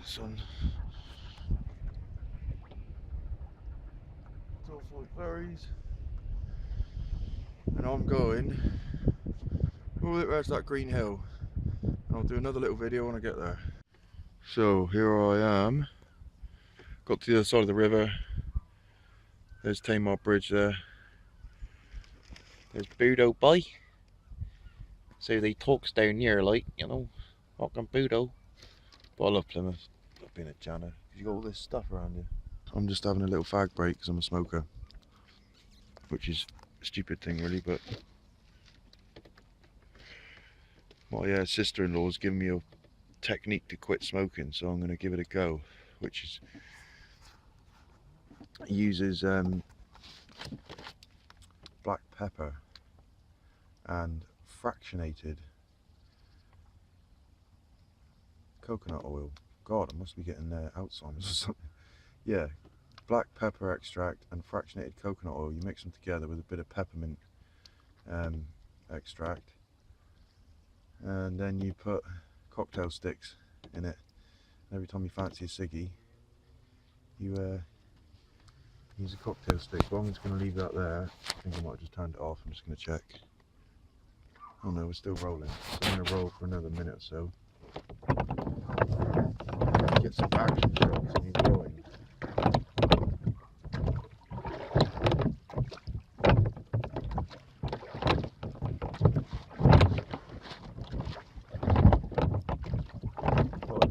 This one. Torpoint Ferries. And I'm going all the way to that green hill. And I'll do another little video when I get there. So here I am. Got to the other side of the river. There's Tamar Bridge there. There's Budo Bay. So they talks down here, like, you know, fucking Budo. But I love Plymouth. I've been at Jana. You got all this stuff around here. I'm just having a little fag break because I'm a smoker. Which is a stupid thing really, but my sister-in-law's given me a technique to quit smoking, so I'm going to give it a go, which is uses black pepper and fractionated coconut oil. God, I must be getting Alzheimer's or something. Yeah, black pepper extract and fractionated coconut oil. You mix them together with a bit of peppermint extract, and then you put cocktail sticks in it. Every time you fancy a ciggy, you use a cocktail stick. Well, I'm just going to leave that there. I think I might have just turned it off. I'm just going to check. Oh no, we're still rolling. So I'm going to roll for another minute or so. Get some action shots and he's rolling.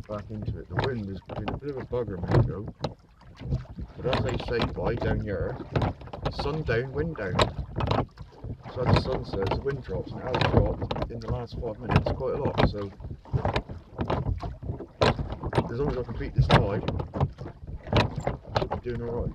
Back into it. The wind has been a bit of a bugger a minute ago. But as they say by down here, sun down, wind down. So as the sun says, the wind drops, and it has dropped in the last 5 minutes quite a lot. So as long as I complete this tide, I should be doing alright.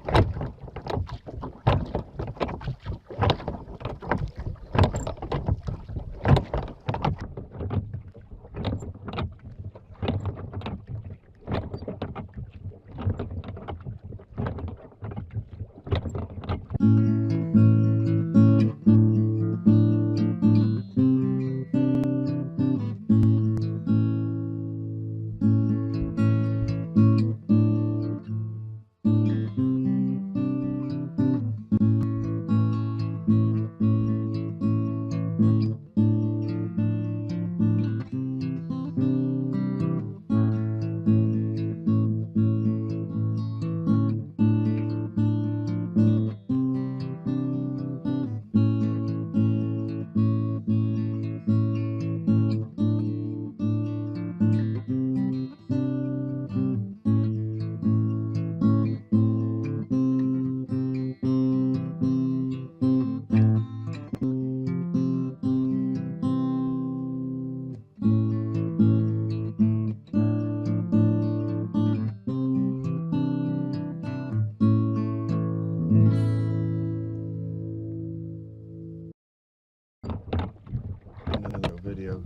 Another little video.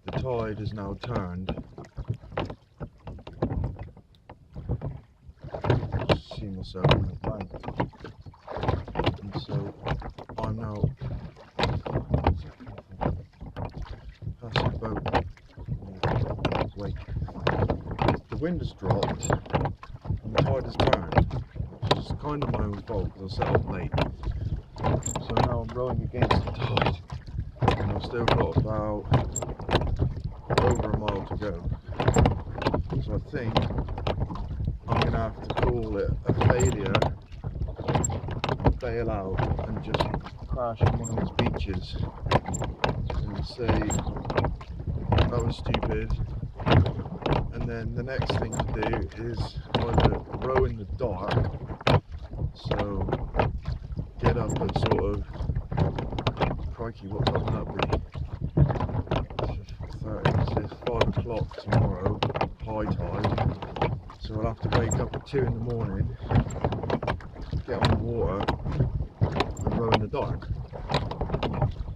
The tide has now turned. See myself in the bank, and so I'm now passing boat. Wait, the wind has dropped and the tide has turned, which is kind of my own fault because I set off late. So now I'm rowing against the tide, and I've still got about over a mile to go. So I think I'm going to have to call it a failure, bail out and just crash on one of these beaches and say that was stupid. And then the next thing to do is either row in the dark, so get up at sort of, crikey, what time would that be? It's 5 o'clock tomorrow, high tide, so I'll have to wake up at 2 in the morning, get on the water and row in the dark,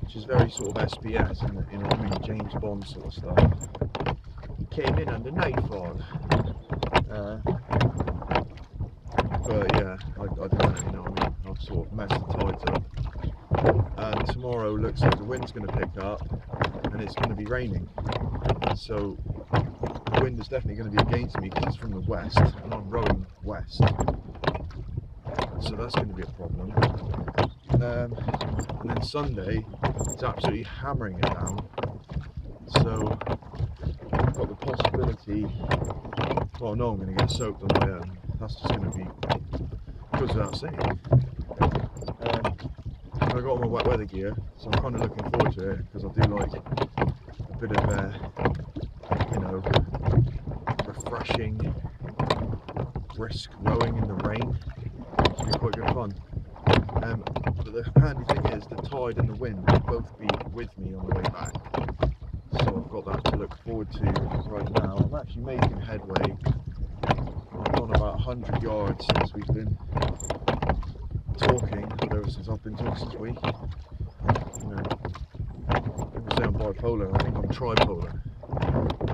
which is very sort of SBS, and you know what I mean, James Bond sort of stuff. He came in under night fog, but yeah, I don't know, you know what I mean, I've sort of messed the tides up. And tomorrow looks like the wind's going to pick up and it's going to be raining, so the wind is definitely going to be against me because it's from the west and I'm rowing west, so that's going to be a problem. And then Sunday it's absolutely hammering it down, so I've got the possibility, well, no, I'm going to get soaked on my own. That's just going to be, goes without saying. I got all my wet weather gear, so I'm kind of looking forward to it, because I do like a bit of, you know, refreshing, brisk rowing in the rain. It should be quite good fun. But the handy thing is the tide and the wind will both be with me on the way back, so I've got that to look forward to right now. I'm actually making headway. I've gone about 100 yards since we've been talking, although since I've been talking this week. You know, people say I'm bipolar, I think I'm tripolar.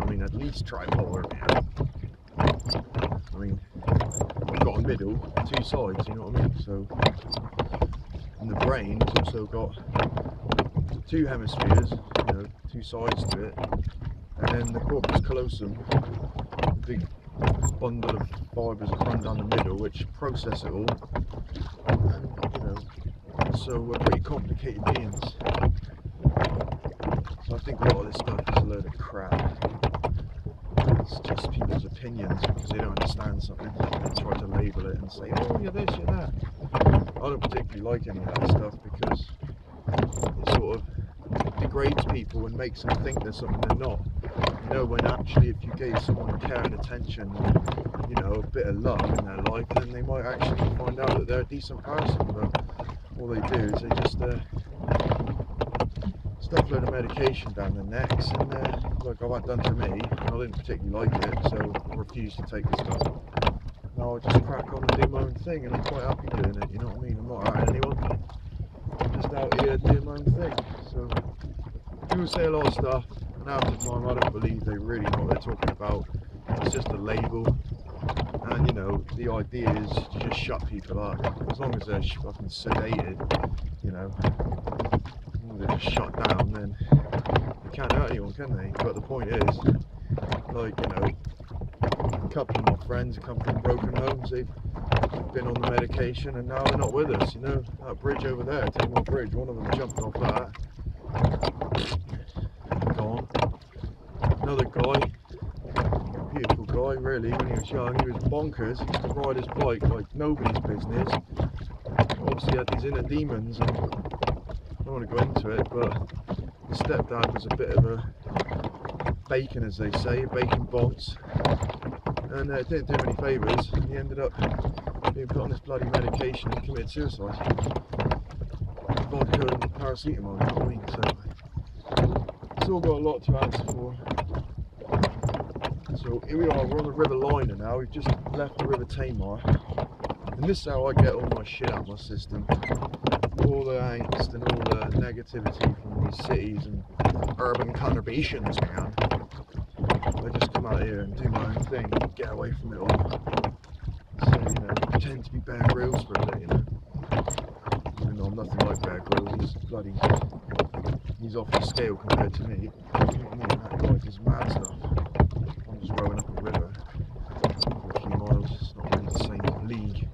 I mean, at least tripolar, man. I mean, I've got a middle, two sides, you know what I mean? So, and the brain's also got two hemispheres, you know, two sides to it, and then the corpus callosum, the big bundle of fibres that run down the middle, which process it all. And, you know, so we're pretty complicated beings. So I think a lot of this stuff is a load of crap. It's just people's opinions because they don't understand something. They try to label it and say, oh, you're this, you're that. I don't particularly like any of that stuff because it sort of degrades people and makes them think they're something they're not. You know, when actually if you gave someone care and attention, you know, a bit of love in their life, then they might actually find out that they're a decent person. But all they do is they just stuff a load of medication down their necks, and like I've had done to me, and I didn't particularly like it, so I refused to take the stuff. Now I just crack on and do my own thing, and I'm quite happy doing it, you know what I mean? I'm not hurting anyone, I'm just out here doing my own thing. So people say a lot of stuff, and half the time I don't believe they really know what they're talking about. It's just a label, and you know, the idea is to just shut people up. As long as they're fucking sedated, you know, as long as they're just shut down, then they can't hurt anyone, can they? But the point is, like, you know, a couple of my friends come from broken homes, they've been on the medication and now they're not with us, you know. That bridge over there, Tamar Bridge, one of them jumped off that, gone. Another guy, beautiful guy really, when he was young, he was bonkers, he used to ride his bike like nobody's business. Obviously he had these inner demons, and I don't want to go into it, but his stepdad was a bit of a bacon, as they say, bacon boss, and it didn't do him any favours. He ended up being put on this bloody medication and committed suicide. Vodka and paracetamol, you know what I mean? So it's all got a lot to answer for. So here we are, we're on the River Lyhner now. We've just left the River Tamar, and this is how I get all my shit out of my system. All the angst and all the negativity from these cities and urban conurbations, man. I just come out here and do my own thing and get away from it all. So, you know, pretend to be Bear Grylls for a bit, you know. Even though I'm nothing like Bear Grylls, he's off the scale compared to me. You know what I mean? That guy does mad stuff. I'm just rowing up a river for a few miles. It's not really the same league.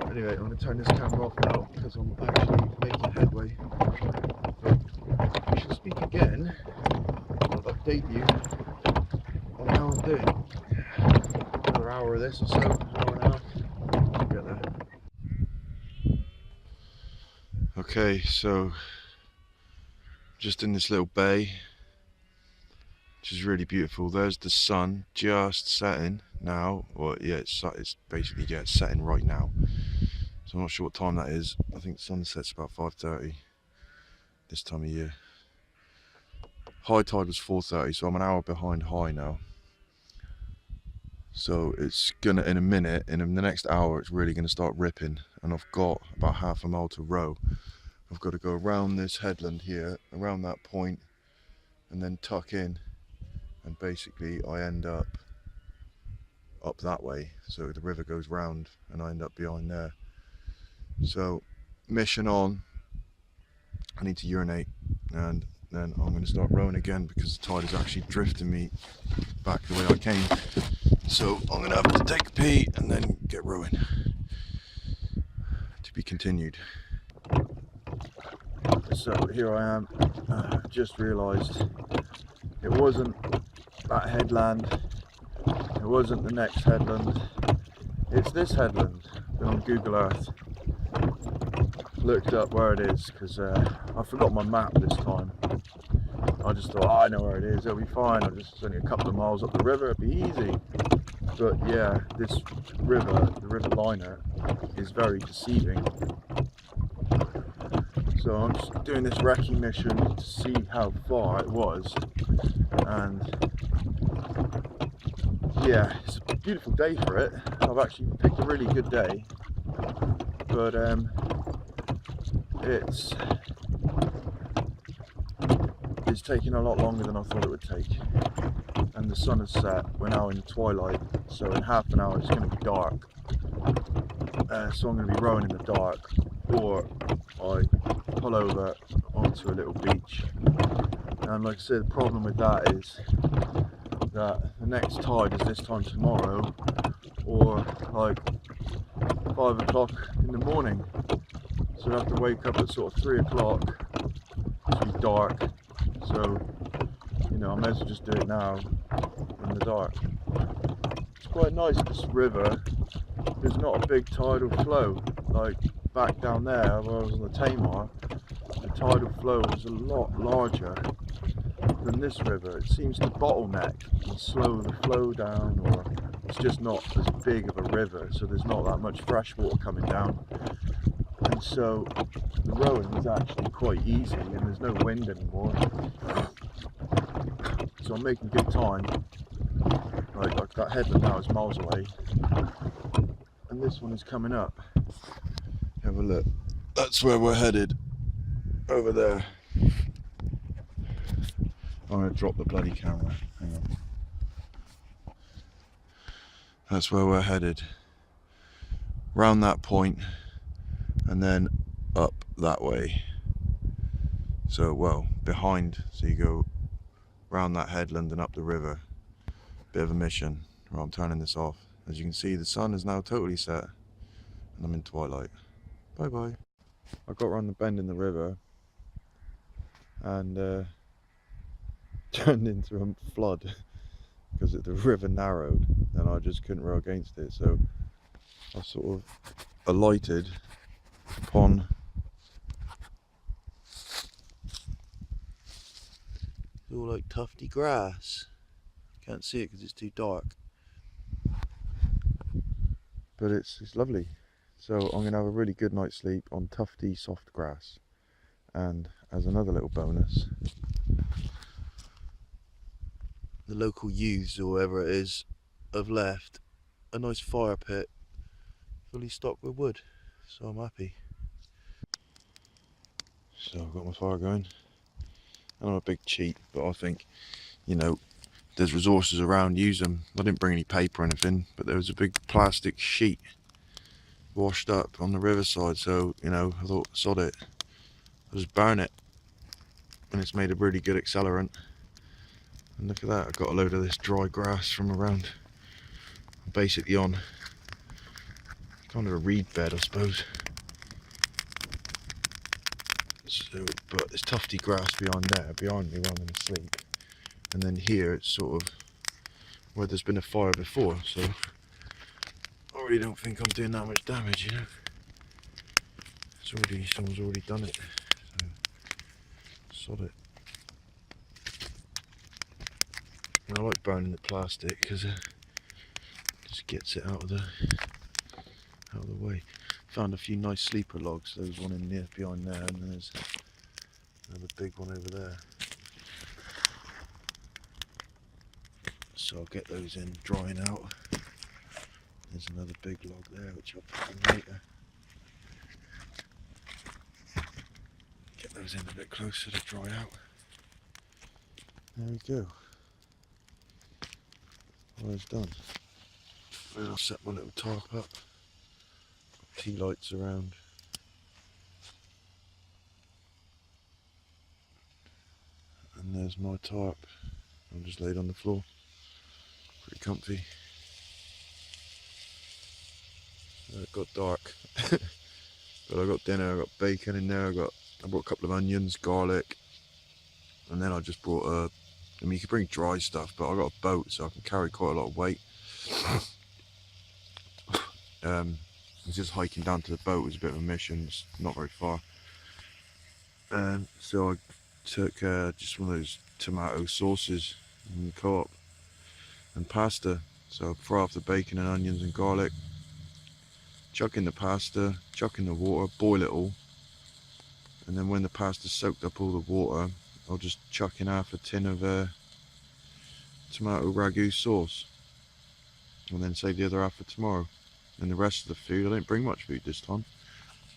Anyway, I'm going to turn this camera off now because I'm actually making headway. But we shall speak again. I'll update you on how I'm doing. Another hour of this or so, an hour and a half. I'll get there. Okay, so just in this little bay, which is really beautiful. There's the sun just setting now, or yeah, it's basically, yeah, it's setting right now. So I'm not sure what time that is. I think sunset's about 5:30 this time of year. High tide was 4:30, so I'm an hour behind high now. So it's gonna, in a minute, in the next hour, it's really gonna start ripping, and I've got about half a mile to row. I've got to go around this headland here, around that point, and then tuck in, and basically I end up that way. So the river goes round, and I end up behind there. So mission on. I need to urinate, and then I'm going to start rowing again because the tide is actually drifting me back the way I came. So I'm going to have to take a pee and then get rowing. To be continued. So here I am. Just realised it wasn't that headland. It wasn't the next headland. It's this headland. Been on Google Earth. Looked up where it is because I forgot my map this time. I just thought, oh, I know where it is, it'll be fine. It's only a couple of miles up the river, it'll be easy. But yeah, this river, the River Lynher, is very deceiving. So I'm just doing this wrecking mission to see how far it was. And yeah, it's a beautiful day for it. I've actually picked a really good day. But it's taking a lot longer than I thought it would take, and the sun has set. We're now in twilight, so in half an hour it's going to be dark, so I'm going to be rowing in the dark, or I pull over onto a little beach. And like I said, the problem with that is that the next tide is this time tomorrow, or like 5 o'clock in the morning, so I have to wake up at sort of 3 o'clock. It's be dark, so you know I may as well just do it now in the dark. It's quite nice, this river. There's not a big tidal flow like back down there where I was on the Tamar. The tidal flow is a lot larger than this river. It seems to bottleneck and slow the flow down, or it's just not as big of a river, so there's not that much fresh water coming down. And so the rowing is actually quite easy and there's no wind anymore. So I'm making good time. Like that headland now is miles away. And this one is coming up. Have a look. That's where we're headed. Over there. I'm going to drop the bloody camera. Hang on. That's where we're headed. Round that point. And then up that way. So, well, behind, so you go round that headland and up the river. Bit of a mission. Right, I'm turning this off. As you can see, the sun is now totally set and I'm in twilight. Bye bye. I got around the bend in the river and turned into a flood because the river narrowed and I just couldn't row against it. So I sort of alighted upon all like tufty grass. Can't see it because it's too dark, but it's lovely. So I'm going to have a really good night's sleep on tufty soft grass, and as another little bonus, the local youths or whoever it is have left a nice fire pit fully stocked with wood, so I'm happy. So I've got my fire going, and I'm a big cheat, but I think, you know, there's resources around, use them. I didn't bring any paper or anything, but there was a big plastic sheet washed up on the riverside, so you know, I thought, sod it, I'll just burn it, and it's made a really good accelerant. And look at that, I got a load of this dry grass from around. I'm basically on kind of a reed bed, I suppose. So, but there's tufty grass behind me while I'm asleep, and then here it's sort of where there's been a fire before, so I really don't think I'm doing that much damage, you know. Someone's already done it, so sod it. And I like burning the plastic because it just gets it out of the way. Found a few nice sleeper logs. There was one in there behind there, and there's another big one over there. So I'll get those in, drying out. There's another big log there which I'll put in later. Get those in a bit closer to dry out. There we go. All is done. Then I'll set my little tarp up. Tea lights around. And there's my tarp. I'm just laid on the floor, pretty comfy. It got dark, but I got dinner. I got bacon in there. I brought a couple of onions, garlic, and then I just brought I mean, you can bring dry stuff, but I got a boat, so I can carry quite a lot of weight. Just hiking down to the boat was a bit of a mission. It's not very far. So I took just one of those tomato sauces in the co-op and pasta. So I fry off the bacon and onions and garlic, chuck in the pasta, chuck in the water, boil it all, and then when the pasta's soaked up all the water, I'll just chuck in half a tin of tomato ragu sauce, and then save the other half for tomorrow. And the rest of the food, I didn't bring much food this time.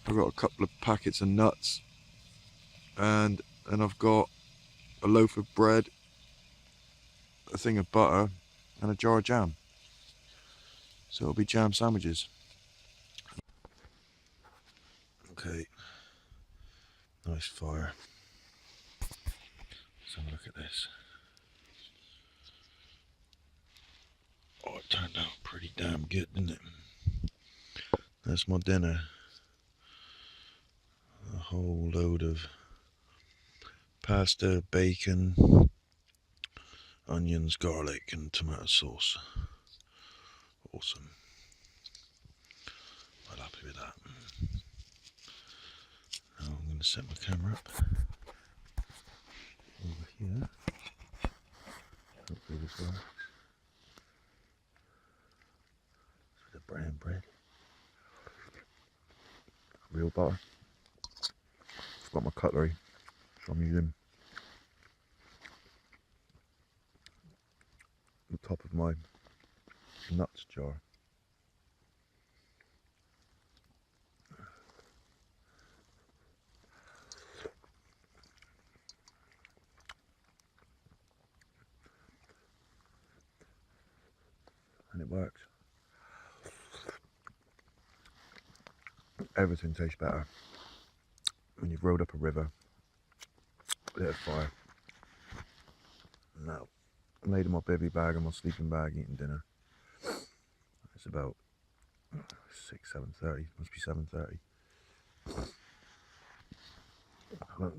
I've got a couple of packets of nuts, and I've got a loaf of bread, a thing of butter, and a jar of jam. So it'll be jam sandwiches. Okay, nice fire. Let's have a look at this. Oh, it turned out pretty damn good, didn't it? That's my dinner. A whole load of pasta, bacon, onions, garlic, and tomato sauce. Awesome. I'm happy with that. Now I'm going to set my camera up over here. Hopefully this works. The brown bread. Real butter. I've got my cutlery, so I'm using the top of my nuts jar. And it works. Everything tastes better when you've rode up a river, lit a fire. Now, I'm laid in my bivvy bag and my sleeping bag eating dinner. It's about 7:30, must be 7:30. I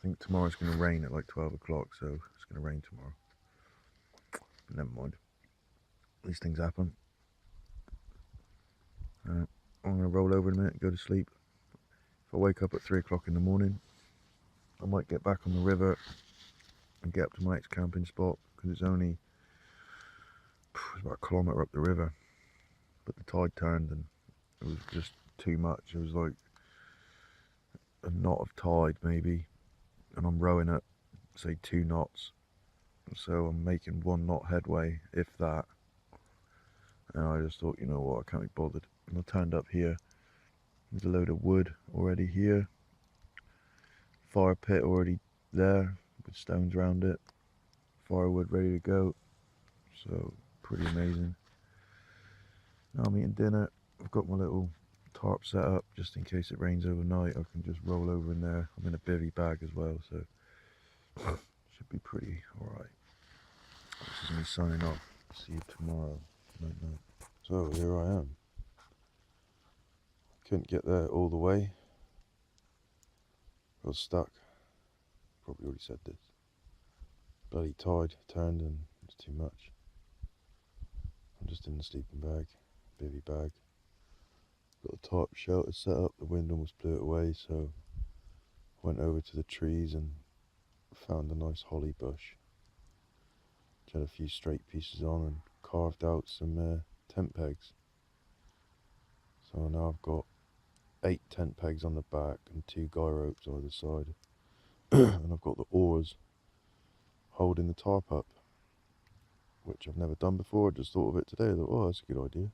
think tomorrow's going to rain at like 12 o'clock, so it's going to rain tomorrow. But never mind. These things happen. I'm going to roll over in a minute and go to sleep. If I wake up at 3 o'clock in the morning, I might get back on the river and get up to my next camping spot, because it's about a kilometre up the river. But the tide turned and it was just too much. It was like a knot of tide maybe, and I'm rowing at say 2 knots, so I'm making 1 knot headway, if that. And I just thought, you know what, I can't be bothered. And I turned up here. There's a load of wood already here, fire pit already there with stones around it, firewood ready to go, so pretty amazing. Now I'm eating dinner. I've got my little tarp set up just in case it rains overnight. I can just roll over in there. I'm in a bivvy bag as well, so should be pretty alright. This is me signing off. See you tomorrow. Night night. So here I am. Couldn't get there all the way. I was stuck. Probably already said this. Bloody tide turned and it's too much. I'm just in the sleeping bag, bivvy bag. Got a tarp shelter set up. The wind almost blew it away, so went over to the trees and found a nice holly bush. Which had a few straight pieces on and carved out some tent pegs. So now I've got 8 tent pegs on the back and 2 guy ropes on either side. And I've got the oars holding the tarp up, which I've never done before. I just thought of it today. I thought, oh, that's a good idea.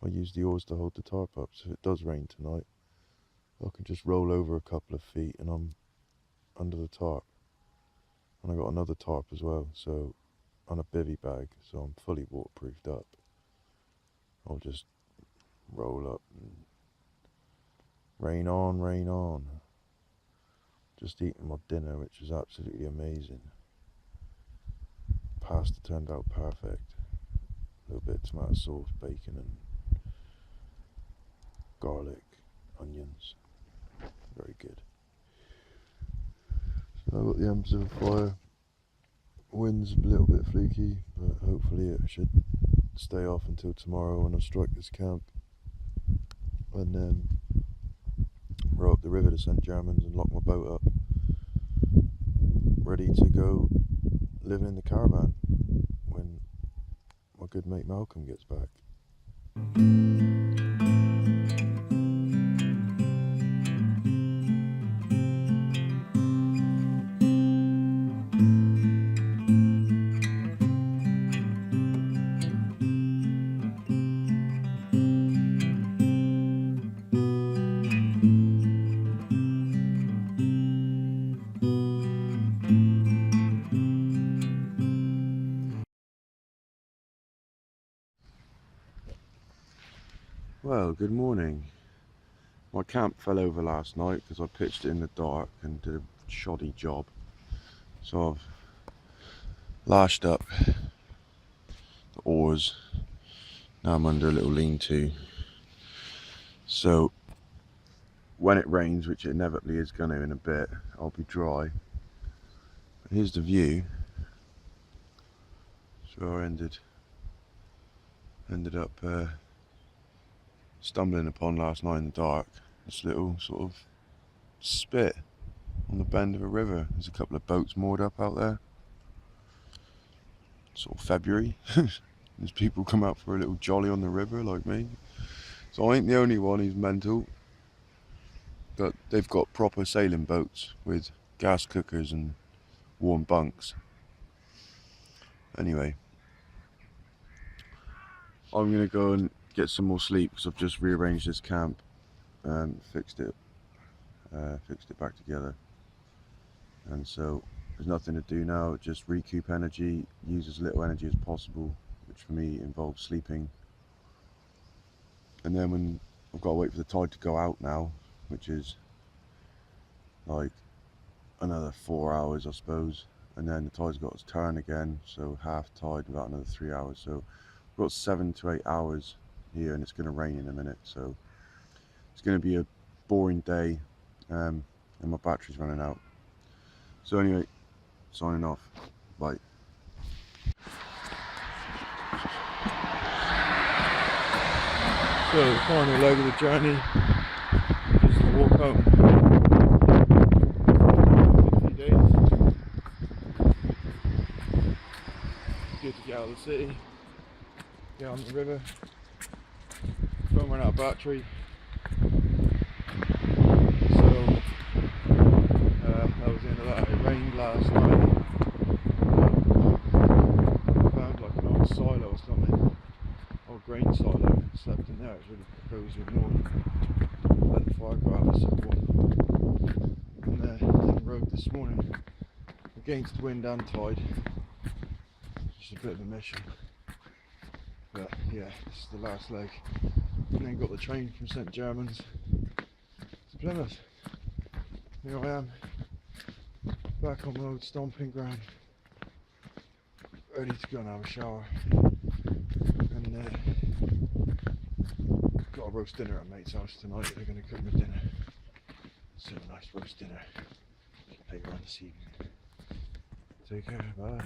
I use the oars to hold the tarp up, so if it does rain tonight, I can just roll over a couple of feet and I'm under the tarp. And I got another tarp as well, so on a bivvy bag, so I'm fully waterproofed up. I'll just roll up and rain on, rain on. Just eating my dinner, which is absolutely amazing. pasta turned out perfect. A little bit of tomato sauce, bacon and garlic, onions. Very good. So I've got the embers of a fire. Wind's a little bit fluky, but hopefully it should stay off until tomorrow when I strike this camp. And then row up the river to St. Germans and lock my boat up. Ready to go living in the caravan when my good mate Malcolm gets back. Well, good morning. My camp fell over last night because I pitched it in the dark and did a shoddy job. So I've lashed up the oars. Now I'm under a little lean-to. So when it rains, which it inevitably is going to in a bit, I'll be dry. But here's the view. So I ended up stumbling upon last night in the dark this little sort of spit on the bend of a river. There's a couple of boats moored up out there. Sort of February. There's people come out for a little jolly on the river like me. So I ain't the only one who's mental. But they've got proper sailing boats with gas cookers and warm bunks. Anyway, I'm gonna go and get some more sleep because I've just rearranged this camp and fixed it back together. And so there's nothing to do now, just recoup energy, use as little energy as possible, which for me involves sleeping. And then when I've got to wait for the tide to go out now, which is like another 4 hours I suppose, and then the tide's got to turn again, so half tide about another 3 hours. So we've got 7 to 8 hours here, and it's going to rain in a minute, so it's going to be a boring day, and my battery's running out. So anyway, signing off. Bye. So the final leg of the journey is to walk home. A few days. Good to get out of the city, get on the river. Phone ran out of battery, so that was the end of that. It rained last night. I found like an old silo or something, old grain silo. Slept in there. It was really cozy and warm. Let the fire go out, so warm. And then rode this morning against wind and tide. Just a bit of a mission. But yeah, this is the last leg. And then got the train from St. Germans to Plymouth. Here I am, back on my old stomping ground, ready to go and have a shower. And got a roast dinner at mate's house tonight. They're going to cook me dinner. So a nice roast dinner later on this evening. Take care, bye.